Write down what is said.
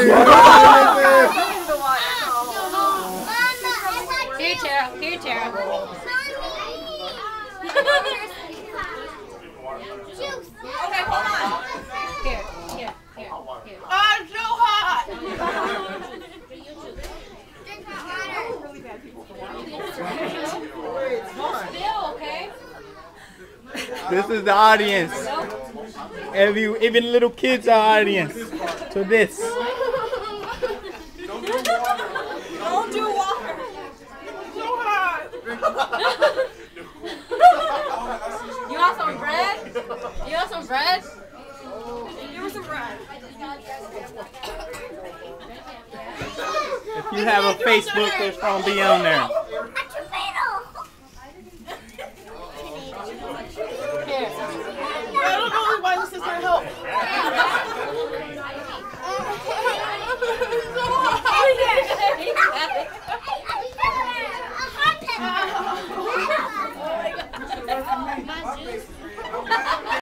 Here, Tara. Here, Tara. Okay, hold on. Here. I'm so hot. Still, okay? This is the audience. Even little kids are audience to this. Don't do water. So hot. You want some bread? You want some bread? Give me some bread. If you have a Facebook, it's gonna be on there. I don't know why this is gonna help. Oh,